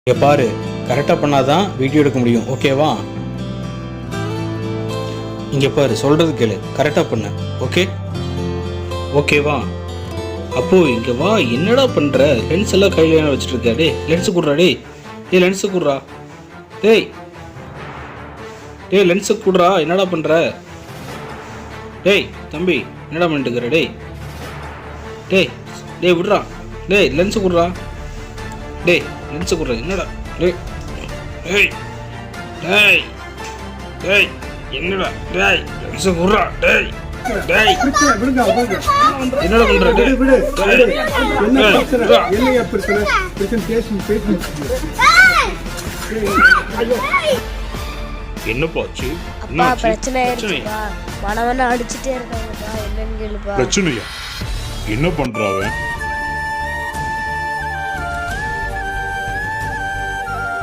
இங்கே பாரு, கரெக்டாக பண்ணாதான் வீடியோ எடுக்க முடியும், ஓகேவா? இங்கே பாரு, சொல்கிறது கேளு, கரெக்டாக பண்ணு, ஓகேவா? அப்போ இங்கே வா, என்னடா பண்ணுற? லென்ஸ் எல்லாம் கையில் வச்சுட்டு இருக்க. டே லென்ஸு கொடுறா. லென்ஸு கொடுறா. டேய் லென்ஸு கொடுறா. என்னடா பண்ணுற? டேய் தம்பி, என்னடா பண்ணிட்டு இருக்கிற? டேய் விட்றா. லென்ஸு கொடுறா. லென்ஸு கொடுறா. என்னடா? என்னடா? லென்ஸு கொடுறா. என்னடா பண்ற? என்னப்பாச்சு? பிரச்சனை அடிச்சுட்டே இருக்காங்கப்பா. என்னன்னு கேளுப்பா. பிரச்சனையா? என்ன பண்றாவன்?